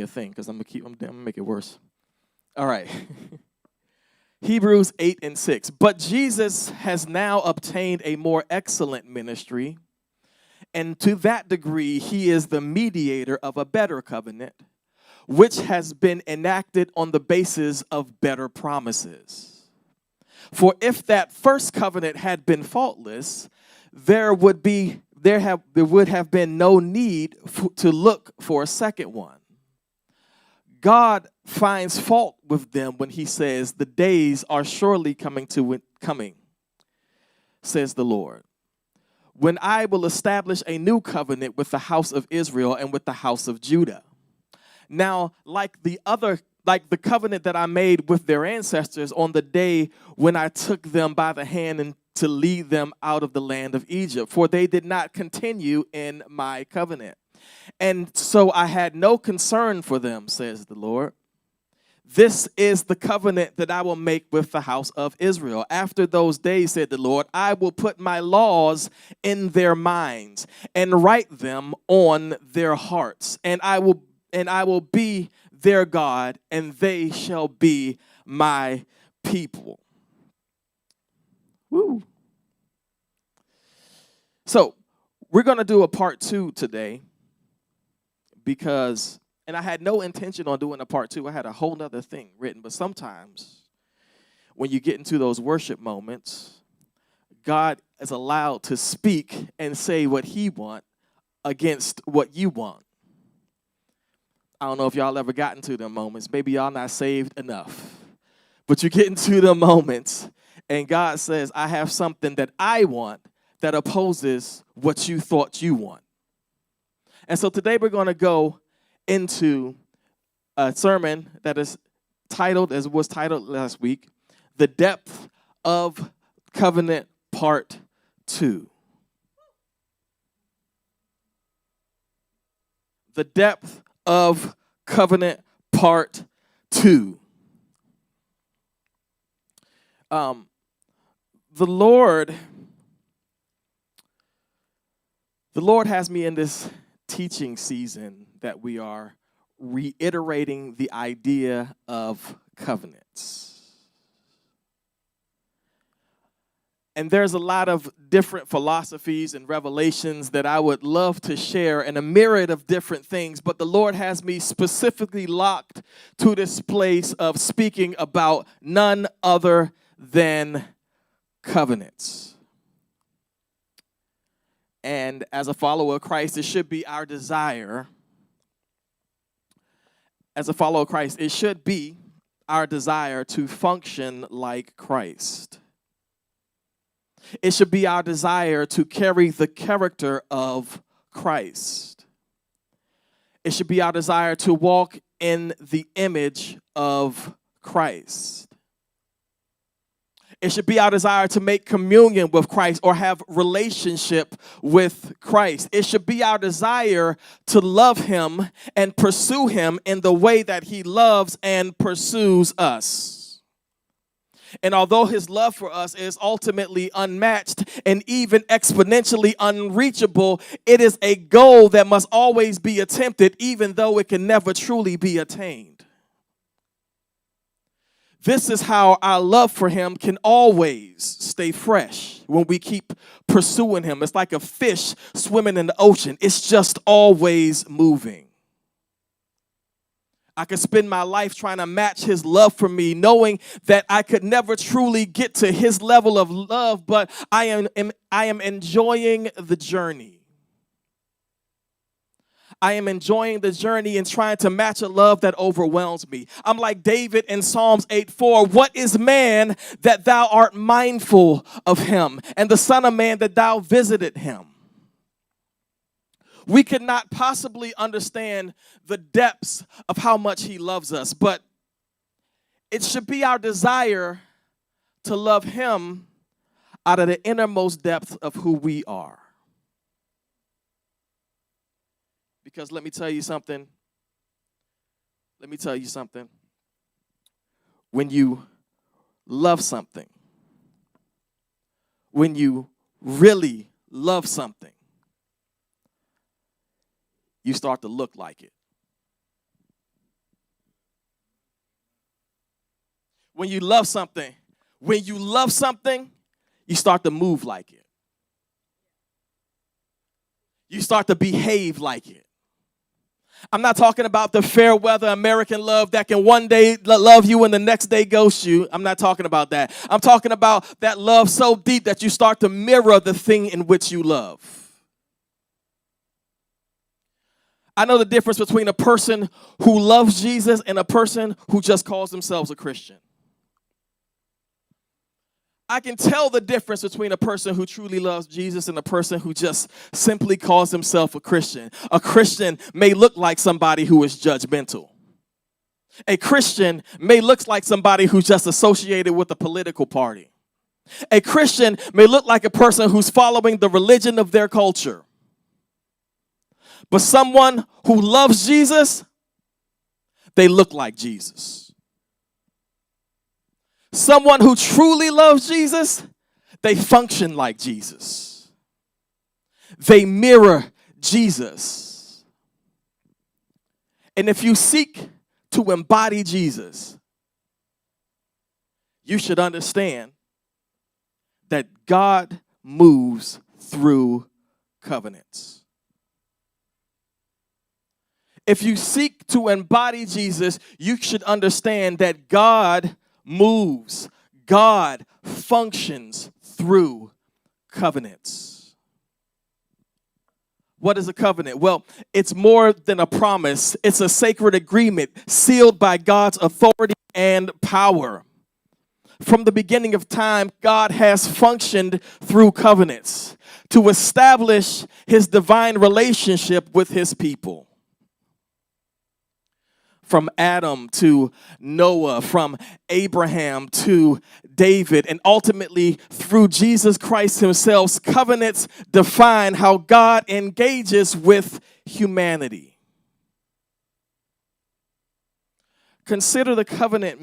a thing because I'm gonna make it worse. All right. Hebrews 8:6. But Jesus has now obtained a more excellent ministry, and to that degree he is the mediator of a better covenant, which has been enacted on the basis of better promises. For if that first covenant had been faultless, there would have been no need to look for a second one. God finds fault with them when he says, "The days are surely coming, says the Lord, when I will establish a new covenant with the house of Israel and with the house of Judah." Now, like the covenant that I made with their ancestors on the day when I took them by the hand and to lead them out of the land of Egypt, for they did not continue in my covenant. And so I had no concern for them, says the Lord. This is the covenant that I will make with the house of Israel. After those days, said the Lord, I will put my laws in their minds and write them on their hearts. And I will be their God, and they shall be my people. Woo. So we're going to do a part 2 today because, and I had no intention on doing a part 2. I had a whole nother thing written. But sometimes when you get into those worship moments, God is allowed to speak and say what he wants against what you want. I don't know if y'all ever gotten to them moments. Maybe y'all not saved enough. But you get into the moments and God says, I have something that I want that opposes what you thought you want. And so today we're going to go into a sermon that is titled, as was titled last week, The Depth of Covenant Part 2. The Depth of Covenant Part 2. The Lord has me in this teaching season that we are reiterating the idea of covenants. And there's a lot of different philosophies and revelations that I would love to share, and a myriad of different things, but the Lord has me specifically locked to this place of speaking about none other than covenants. And as a follower of Christ, it should be our desire. As a follower of Christ, it should be our desire to function like Christ. It should be our desire to carry the character of Christ. It should be our desire to walk in the image of Christ. It should be our desire to make communion with Christ or have relationship with Christ. It should be our desire to love him and pursue him in the way that he loves and pursues us. And although his love for us is ultimately unmatched and even exponentially unreachable, it is a goal that must always be attempted, even though it can never truly be attained. This is how our love for him can always stay fresh when we keep pursuing him. It's like a fish swimming in the ocean. It's just always moving. I could spend my life trying to match his love for me, knowing that I could never truly get to his level of love, but I am enjoying the journey. I am enjoying the journey and trying to match a love that overwhelms me. I'm like David in Psalms 8:4. What is man that thou art mindful of him, and the son of man that thou visited him? We could not possibly understand the depths of how much he loves us, but it should be our desire to love him out of the innermost depth of who we are. Because let me tell you something. When you love something, when you really love something, you start to look like it. when you love something, you start to move like it. You start to behave like it. I'm not talking about the fair weather American love that can one day love you and the next day ghost you. I'm not talking about that. I'm talking about that love so deep that you start to mirror the thing in which you love. I know the difference between a person who loves Jesus and a person who just calls themselves a Christian. I can tell the difference between a person who truly loves Jesus and a person who just simply calls himself a Christian. A Christian may look like somebody who is judgmental. A Christian may look like somebody who's just associated with a political party. A Christian may look like a person who's following the religion of their culture. But someone who loves Jesus, they look like Jesus. Someone who truly loves Jesus, they function like Jesus. They mirror Jesus. And if you seek to embody Jesus, you should understand that God moves through covenants. If you seek to embody Jesus, you should understand that God moves, God functions through covenants. What is a covenant? Well, it's more than a promise. It's a sacred agreement sealed by God's authority and power. From the beginning of time, God has functioned through covenants to establish his divine relationship with his people. From Adam to Noah, from Abraham to David, and ultimately through Jesus Christ himself, covenants define how God engages with humanity. Consider the covenant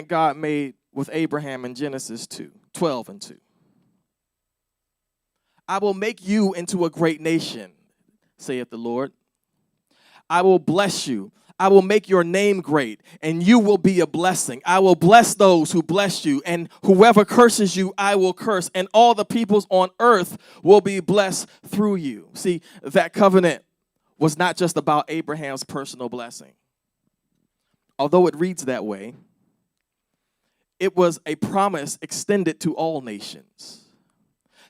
God made with Abraham in Genesis 2:12-2. I will make you into a great nation, saith the Lord. I will bless you. I will make your name great, and you will be a blessing. I will bless those who bless you, and whoever curses you, I will curse, and all the peoples on earth will be blessed through you. See, that covenant was not just about Abraham's personal blessing. Although it reads that way, it was a promise extended to all nations,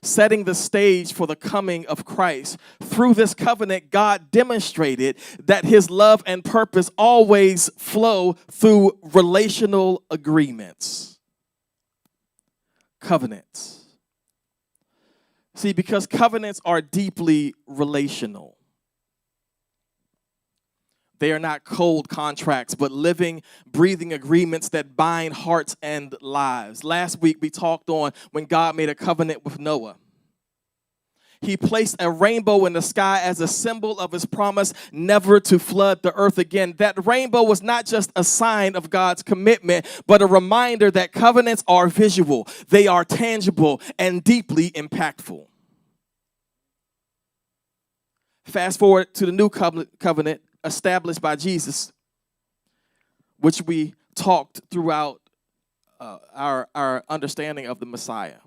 setting the stage for the coming of Christ. Through this covenant, God demonstrated that his love and purpose always flow through relational agreements. Covenants. See, because covenants are deeply relational. They are not cold contracts, but living, breathing agreements that bind hearts and lives. Last week, we talked on when God made a covenant with Noah. He placed a rainbow in the sky as a symbol of his promise never to flood the earth again. That rainbow was not just a sign of God's commitment, but a reminder that covenants are visual, they are tangible, and deeply impactful. Fast forward to the new covenant established by Jesus, which we talked throughout our understanding of the Messiah.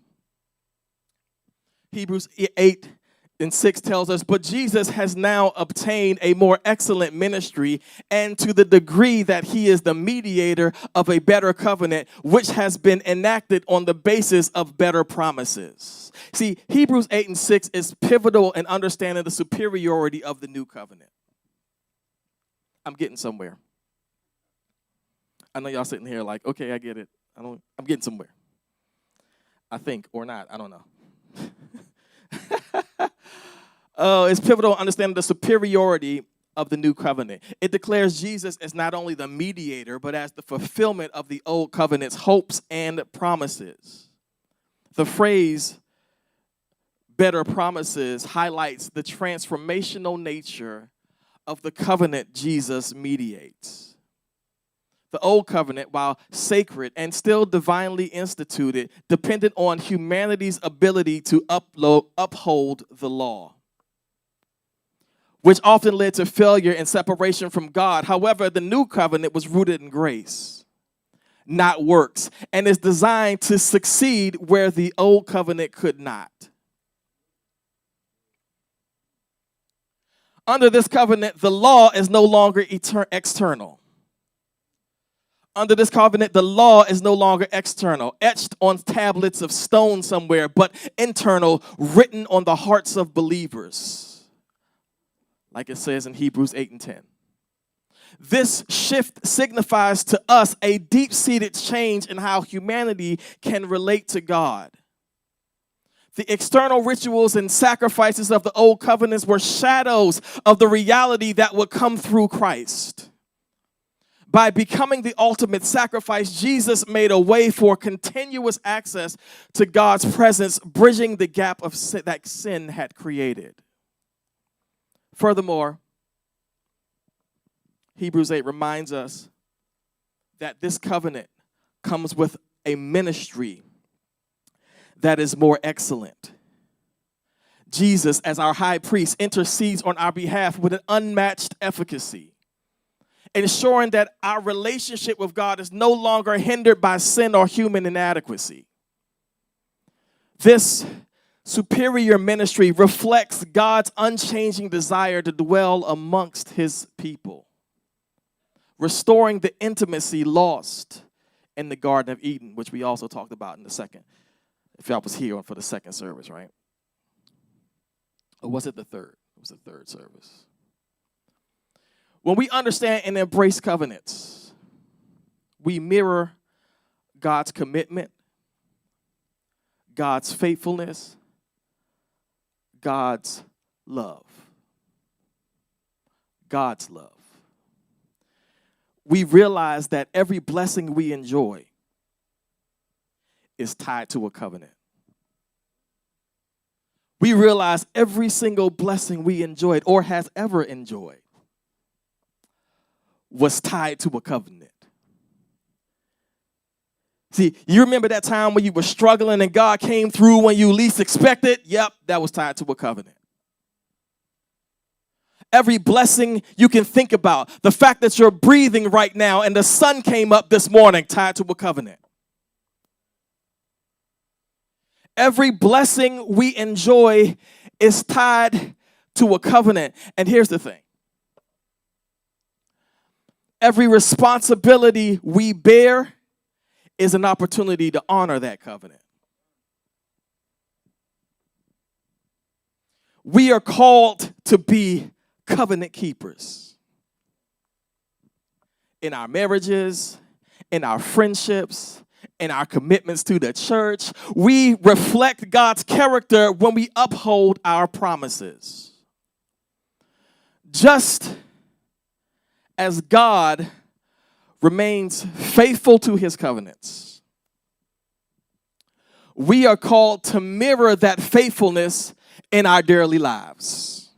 Hebrews 8:6 tells us, but Jesus has now obtained a more excellent ministry, and to the degree that he is the mediator of a better covenant, which has been enacted on the basis of better promises. See, Hebrews 8:6 is pivotal in understanding the superiority of the new covenant. I'm getting somewhere. I know y'all sitting here like, okay, I get it. I'm getting somewhere. I think, or not, I don't know. It's pivotal to understand the superiority of the new covenant. It declares Jesus as not only the mediator, but as the fulfillment of the old covenant's hopes and promises. The phrase better promises highlights the transformational nature of the covenant Jesus mediates. The old covenant, while sacred and still divinely instituted, depended on humanity's ability to uphold the law. which often led to failure and separation from God. However, the new covenant was rooted in grace, not works, and is designed to succeed where the old covenant could not. Under this covenant, the law is no longer external. Under this covenant, the law is no longer external, etched on tablets of stone somewhere, but internal, written on the hearts of believers, like it says in Hebrews 8 and 10. This shift signifies to us a deep-seated change in how humanity can relate to God. The external rituals and sacrifices of the old covenants were shadows of the reality that would come through Christ. By becoming the ultimate sacrifice, Jesus made a way for continuous access to God's presence, bridging the gap of sin that sin had created. Furthermore, Hebrews 8 reminds us that this covenant comes with a ministry that is more excellent. Jesus, as our high priest, intercedes on our behalf with an unmatched efficacy, ensuring that our relationship with God is no longer hindered by sin or human inadequacy. This superior ministry reflects God's unchanging desire to dwell amongst his people, restoring the intimacy lost in the Garden of Eden, which we also talked about in the second, if y'all was here for the second service, right? Or was it the third? It was the third service. When we understand and embrace covenants, we mirror God's commitment, God's faithfulness, God's love. God's love. We realize that every blessing we enjoy is tied to a covenant. We realize every single blessing we enjoyed or has ever enjoyed was tied to a covenant. See, you remember that time when you were struggling and God came through when you least expected? Yep, that was tied to a covenant. Every blessing you can think about, the fact that you're breathing right now and the sun came up this morning, tied to a covenant. Every blessing we enjoy is tied to a covenant. And here's the thing. Every responsibility we bear is an opportunity to honor that covenant. We are called to be covenant keepers in our marriages, in our friendships, in our commitments to the church. We reflect God's character when we uphold our promises. Just as God remains faithful to his covenants, we are called to mirror that faithfulness in our daily lives.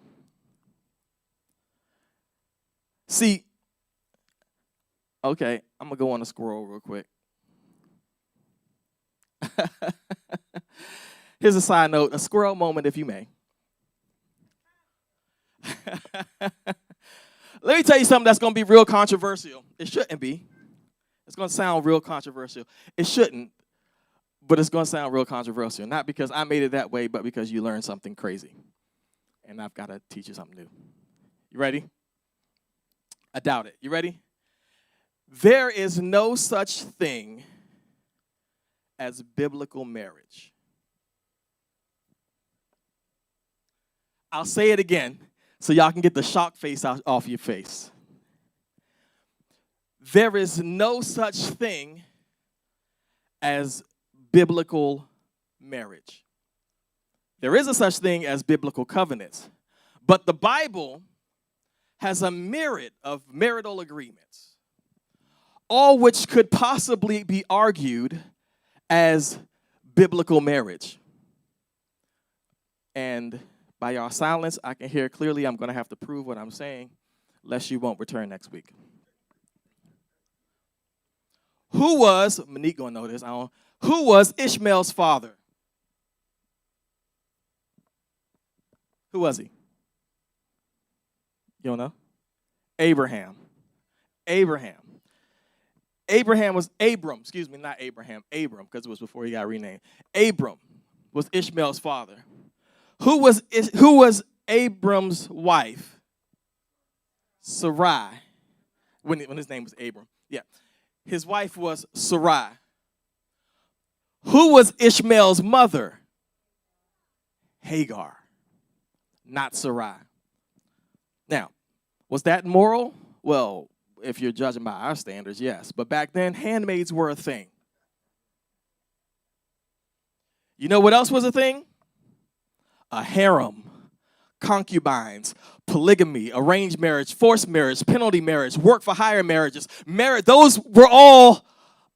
See, okay, I'm going to go on a scroll real quick. Here's a side note, a squirrel moment if you may. Let me tell you something that's going to be real controversial. It shouldn't be. It's going to sound real controversial. It shouldn't, but it's going to sound real controversial. Not because I made it that way, but because you learned something crazy. And I've got to teach you something new. You ready? I doubt it. You ready? There is no such thing as biblical marriage. I'll say it again so y'all can get the shock face off your face. There is no such thing as biblical marriage. There is a such thing as biblical covenants, but the Bible has a myriad of marital agreements, all which could possibly be argued as biblical marriage. And by your silence, I can hear clearly I'm going to have to prove what I'm saying, lest you won't return next week. Who was, Monique going to know this, who was Ishmael's father? Who was he? You don't know? Abraham. Abraham. Abraham was Abram, excuse me, not Abraham, Abram, because it was before he got renamed. Abram was Ishmael's father. Who was Abram's wife? Sarai. When his name was Abram. Yeah. His wife was Sarai. Who was Ishmael's mother? Hagar, not Sarai. Now, was that moral? Well, if you're judging by our standards, yes. But back then, handmaids were a thing. You know what else was a thing? A harem, concubines, polygamy, arranged marriage, forced marriage, penalty marriage, work for hire marriages. Those were all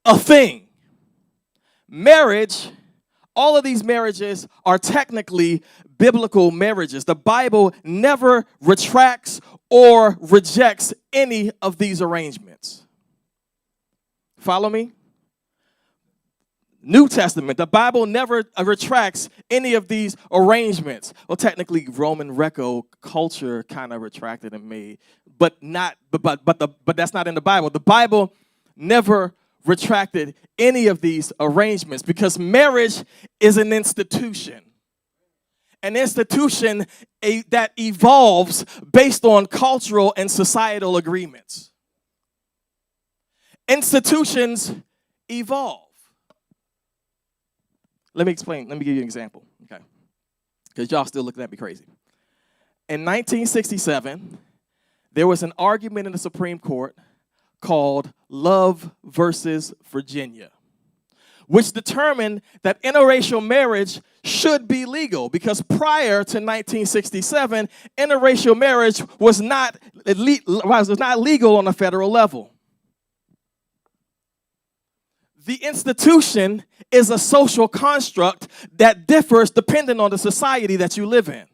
a thing. Marriage, all of these marriages are technically biblical marriages. The Bible never retracts or rejects any of these arrangements. Follow me? New Testament, the Bible never retracts any of these arrangements. Well, technically, Roman Greco culture kind of retracted and made, but that's not in the Bible. The Bible never retracted any of these arrangements because marriage is an institution. An institution that evolves based on cultural and societal agreements. Institutions evolve. Let me explain. Let me give you an example, okay? Because y'all still looking at me crazy. In 1967, there was an argument in the Supreme Court called Love versus Virginia, which determined that interracial marriage should be legal because prior to 1967, interracial marriage was not legal on a federal level. The institution is a social construct that differs depending on the society that you live in.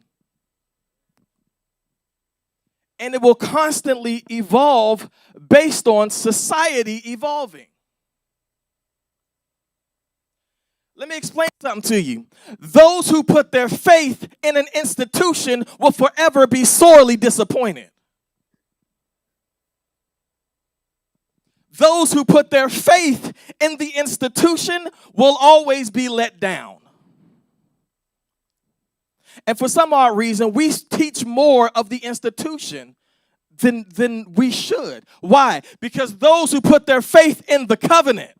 And it will constantly evolve based on society evolving. Let me explain something to you. Those who put their faith in an institution will forever be sorely disappointed. Those who put their faith in the institution will always be let down. And for some odd reason, we teach more of the institution than we should. Why? Because those who put their faith in the covenant,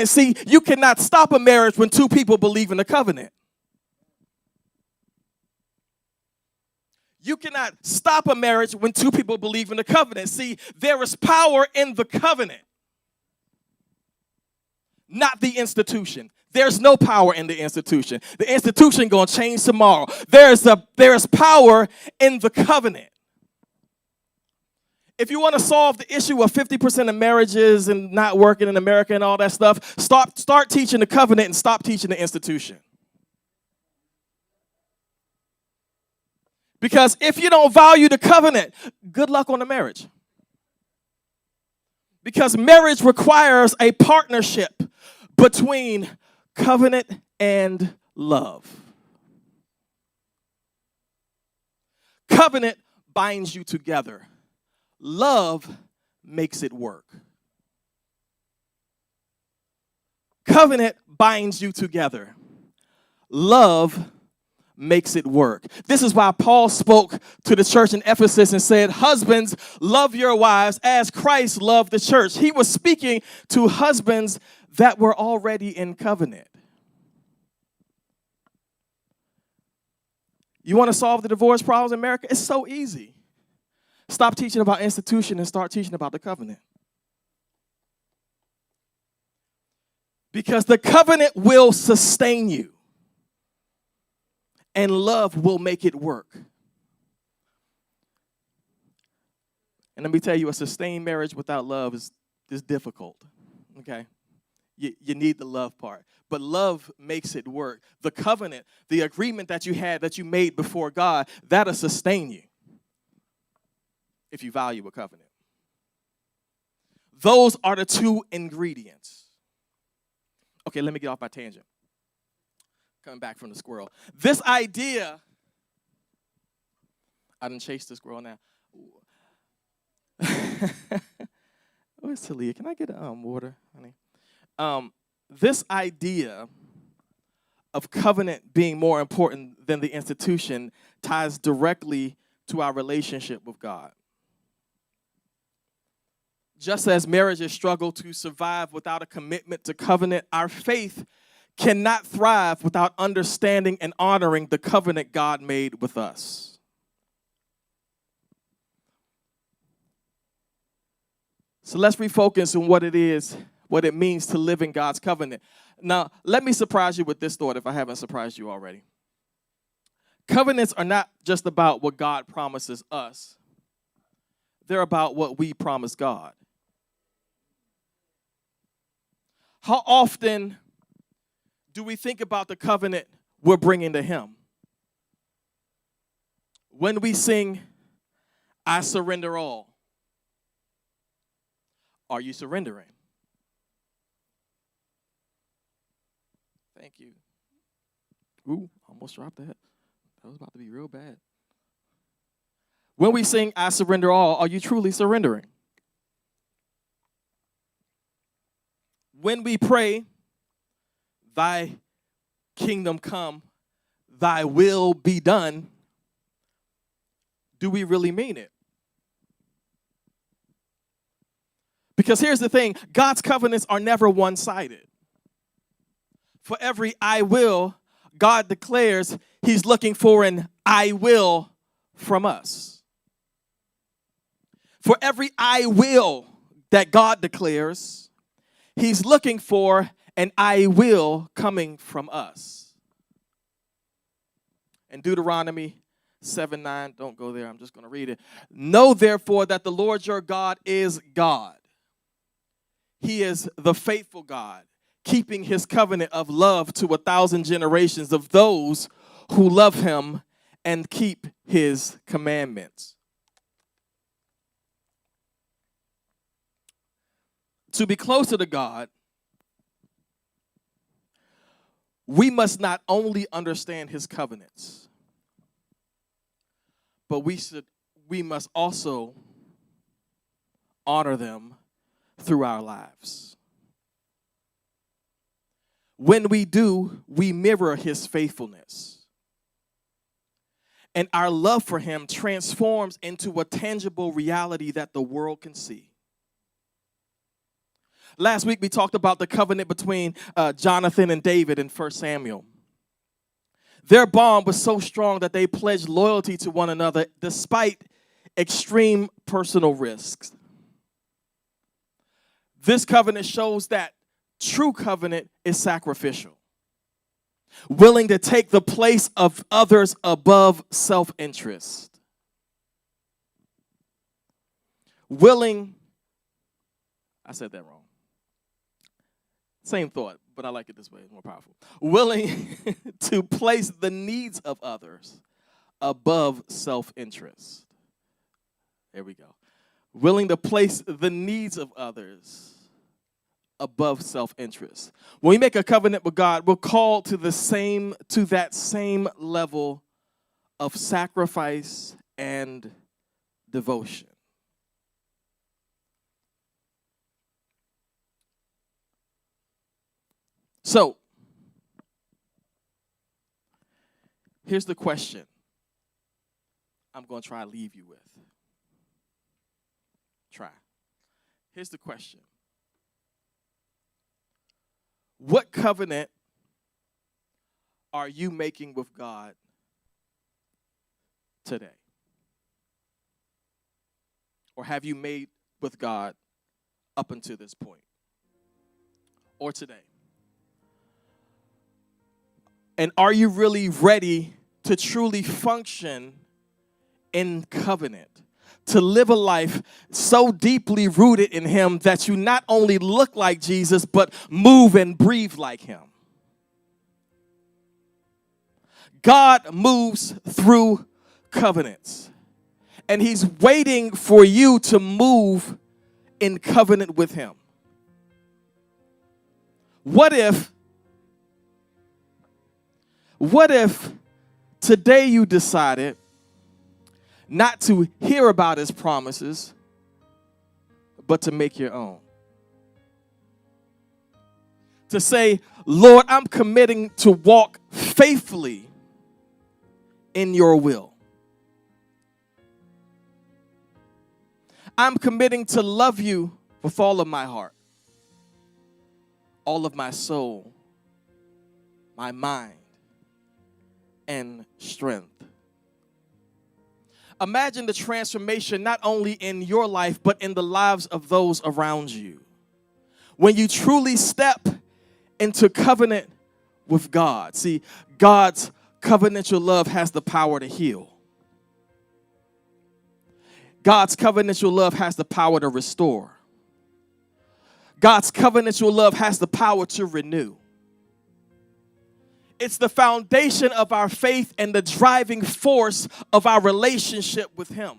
see, you cannot stop a marriage when two people believe in the covenant. You cannot stop a marriage when two people believe in the covenant. See, there is power in the covenant, not the institution. There's no power in the institution. The institution going to change tomorrow. There's power in the covenant. If you want to solve the issue of 50% of marriages and not working in America and all that stuff, start teaching the covenant and stop teaching the institution. Because if you don't value the covenant, good luck on the marriage. Because marriage requires a partnership between covenant and love. Covenant binds you together. Love makes it work. Covenant binds you together. Love makes it work. This is why Paul spoke to the church in Ephesus and said, husbands, love your wives as Christ loved the church. He was speaking to husbands that were already in covenant. You want to solve the divorce problems in America? It's so easy. Stop teaching about institution and start teaching about the covenant. Because the covenant will sustain you. And love will make it work. And let me tell you, a sustained marriage without love is difficult, okay? You need the love part. But love makes it work. The covenant, the agreement that you had, that you made before God, that'll sustain you if you value a covenant. Those are the two ingredients. Okay, let me get off my tangent. Coming back from the squirrel. This idea I done chased this girl now. Where's Talia? Can I get water, honey? This idea of covenant being more important than the institution ties directly to our relationship with God. Just as marriages struggle to survive without a commitment to covenant, our faith cannot thrive without understanding and honoring the covenant God made with us. So let's refocus on what it means to live in God's covenant. Now, let me surprise you with this thought if I haven't surprised you already. Covenants are not just about what God promises us. They're about what we promise God. How often do we think about the covenant we're bringing to Him? When we sing, I surrender all, are you surrendering? Thank you. Ooh, almost dropped that. That was about to be real bad. When we sing, I surrender all, are you truly surrendering? When we pray, thy kingdom come, thy will be done, do we really mean it? Because here's the thing, God's covenants are never one-sided. For every I will, God declares He's looking for an I will from us. For every I will that God declares, He's looking for an I will coming from us. In Deuteronomy 7:9, don't go there, I'm just going to read it. Know therefore that the Lord your God is God. He is the faithful God, keeping His covenant of love to 1,000 generations of those who love Him and keep His commandments. To be closer to God, we must not only understand His covenants, but we must also honor them through our lives. When we do, we mirror His faithfulness. And our love for Him transforms into a tangible reality that the world can see. Last week, we talked about the covenant between Jonathan and David in 1 Samuel. Their bond was so strong that they pledged loyalty to one another despite extreme personal risks. This covenant shows that true covenant is sacrificial, willing to take the place of others above self-interest. I said that wrong. Same thought, but I like it this way, it's more powerful. Willing to place the needs of others above self-interest. There we go. Willing to place the needs of others above self-interest. When we make a covenant with God, we're called to that same level of sacrifice and devotion. So, here's the question I'm going to try to leave you with. Here's the question. What covenant are you making with God today? Or have you made with God up until this point? Or today? And are you really ready to truly function in covenant? To live a life so deeply rooted in Him that you not only look like Jesus, but move and breathe like Him. God moves through covenants. And He's waiting for you to move in covenant with Him. What if today you decided not to hear about his promises, but to make your own. To say, Lord, I'm committing to walk faithfully in your will. I'm committing to love you with all of my heart, all of my soul, my mind, and strength. Imagine the transformation not only in your life, but in the lives of those around you. When you truly step into covenant with God. See, God's covenantal love has the power to heal. God's covenantal love has the power to restore. God's covenantal love has the power to renew. It's the foundation of our faith and the driving force of our relationship with him.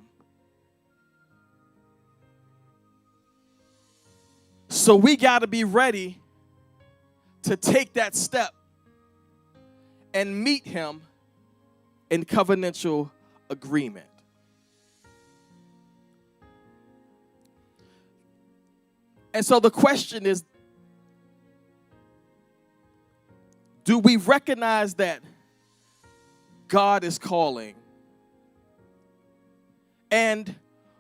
So we got to be ready to take that step and meet him in covenantal agreement. And so the question is, do we recognize that God is calling? And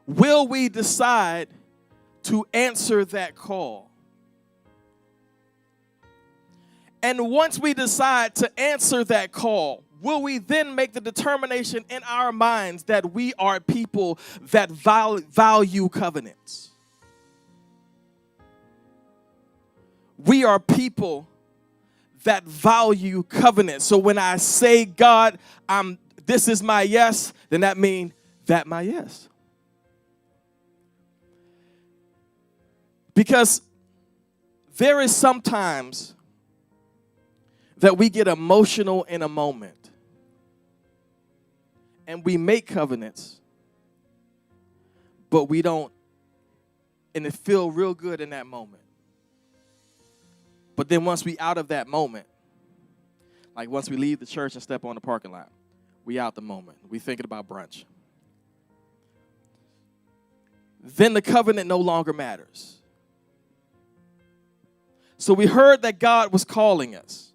will we decide to answer that call? And once we decide to answer that call, will we then make the determination in our minds that we are people that value covenants? We are people that value covenant. So when I say, God, this is my yes, then that means that my yes. Because there is sometimes that we get emotional in a moment and we make covenants, but we don't, and it feels real good in that moment. But then once we out of that moment, like once we leave the church and step on the parking lot, we out the moment. We thinking about brunch. Then the covenant no longer matters. So we heard that God was calling us.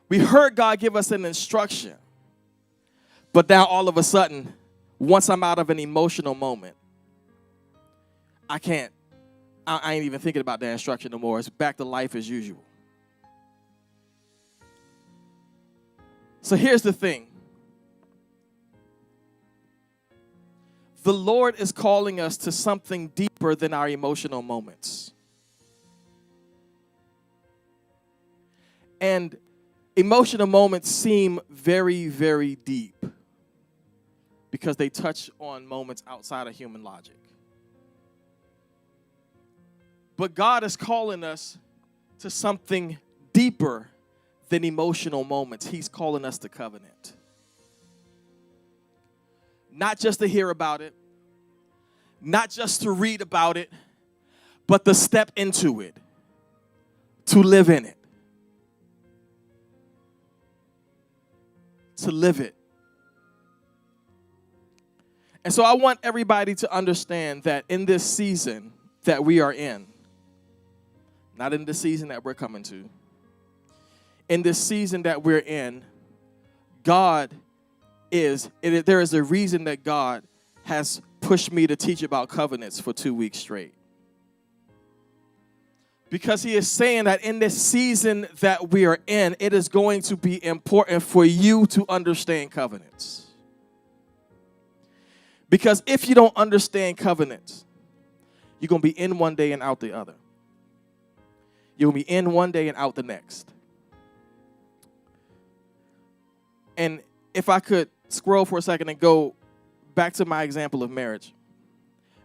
We heard God give us an instruction. But now all of a sudden, once I'm out of an emotional moment, I ain't even thinking about that instruction no more. It's back to life as usual. So here's the thing. The Lord is calling us to something deeper than our emotional moments. And emotional moments seem very, very deep because they touch on moments outside of human logic. But God is calling us to something deeper than emotional moments. He's calling us to covenant. Not just to hear about it, not just to read about it, but to step into it, to live in it, to live it. And so I want everybody to understand that in this season that we are in, not in the season that we're coming to. In this season that we're in, there is a reason that God has pushed me to teach about covenants for 2 weeks straight. Because he is saying that in this season that we are in, it is going to be important for you to understand covenants. Because if you don't understand covenants, you're going to be in one day and out the other. You'll be in one day and out the next. And if I could scroll for a second and go back to my example of marriage.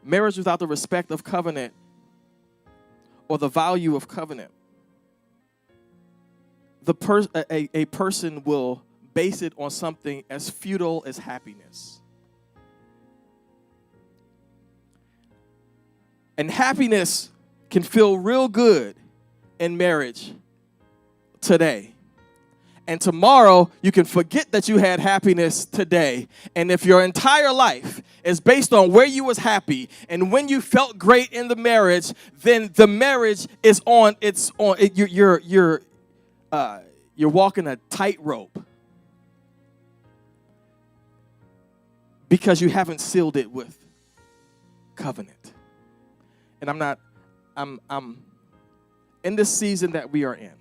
Marriage without the respect of covenant or the value of covenant. A person will base it on something as futile as happiness. And happiness can feel real good in marriage today. And tomorrow, you can forget that you had happiness today. And if your entire life is based on where you was happy and when you felt great in the marriage, then the marriage is on its on. You're walking a tightrope because you haven't sealed it with covenant. And I'm in this season that we are in.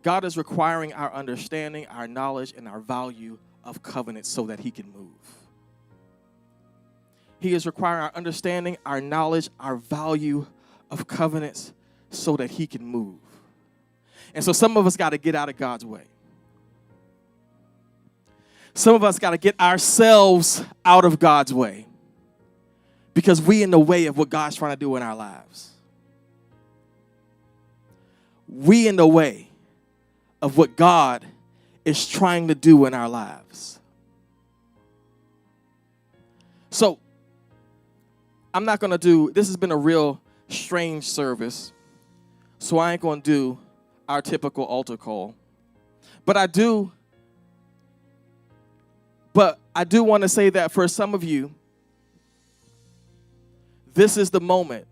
God is requiring our understanding, our knowledge, and our value of covenant so that he can move. He is requiring our understanding, our knowledge, our value of covenants so that he can move. And so some of us got to get out of God's way. Some of us got to get ourselves out of God's way because we in the way of what God's trying to do in our lives. We in the way of what God is trying to do in our lives. So, I'm not going to do, this has been a real strange service, so I ain't going to do our typical altar call. But I do want to say that for some of you, this is the moment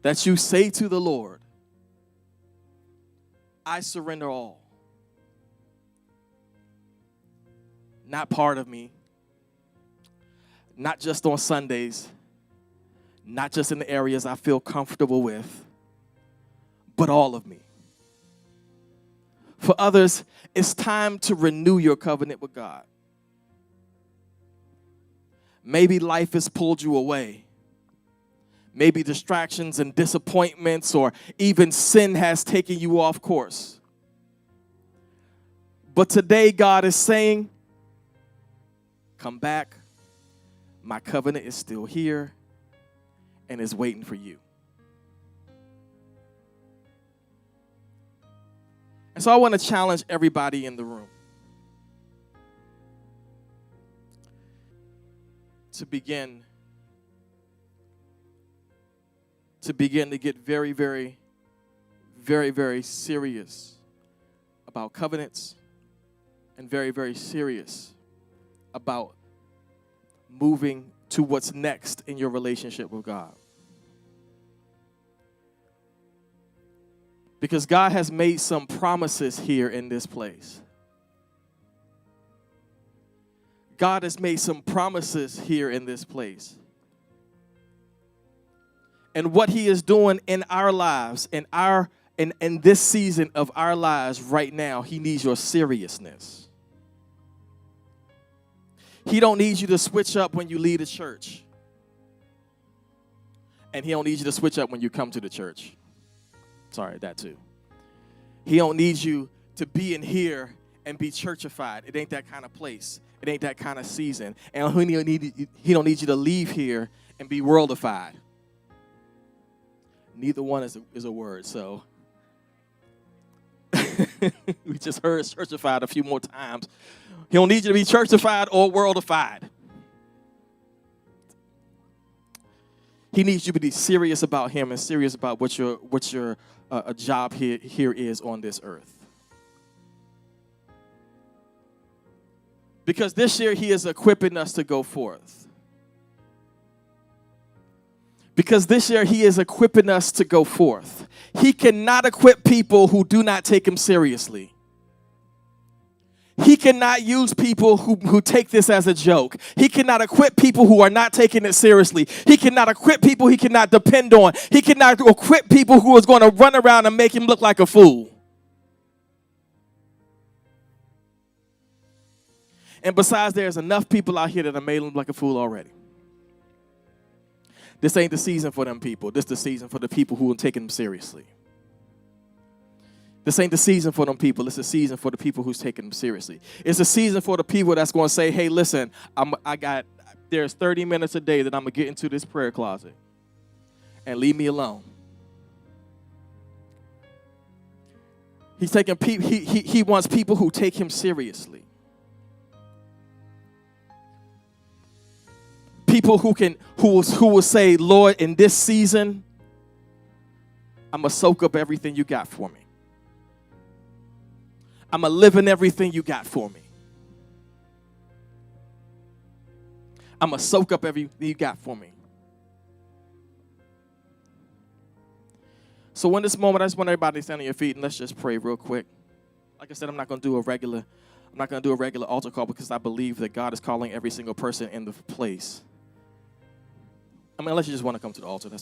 that you say to the Lord, I surrender all. Not part of me. Not just on Sundays. Not just in the areas I feel comfortable with. But all of me. For others, it's time to renew your covenant with God. Maybe life has pulled you away. Maybe distractions and disappointments or even sin has taken you off course. But today God is saying, come back. My covenant is still here and is waiting for you. And so I want to challenge everybody in the room to begin to get very, very, very, very serious about covenants and very, very serious about moving to what's next in your relationship with God. Because God has made some promises here in this place. God has made some promises here in this place. And what he is doing in our lives, in this season of our lives right now, he needs your seriousness. He don't need you to switch up when you leave the church. And he don't need you to switch up when you come to the church. Sorry, that too. He don't need you to be in here and be churchified. It ain't that kind of place. It ain't that kind of season. And he don't need you to leave here and be worldified. Neither one is a word, so we just heard churchified a few more times. He don't need you to be churchified or worldified. He needs you to be serious about him and serious about what your job here is on this earth. Because this year he is equipping us to go forth. Because this year he is equipping us to go forth. He cannot equip people who do not take him seriously. He cannot use people who take this as a joke. He cannot equip people who are not taking it seriously. He cannot equip people he cannot depend on. He cannot equip people who is going to run around and make him look like a fool. And besides, there's enough people out here that have made him look like a fool already. This ain't the season for them people. This is the season for the people who are taking them seriously. This ain't the season for them people. It's the season for the people who's taking them seriously. It's a season for the people that's going to say, hey, listen, there's 30 minutes a day that I'm going to get into this prayer closet and leave me alone. He wants people who take him seriously. People who will say, Lord, in this season, I'm going to soak up everything you got for me. I'm going to live in everything you got for me. I'm going to soak up everything you got for me. So in this moment, I just want everybody to stand on your feet and let's just pray real quick. Like I said, I'm not going to do a regular altar call because I believe that God is calling every single person in the place. I mean, unless you just want to come to the altar, that's fine.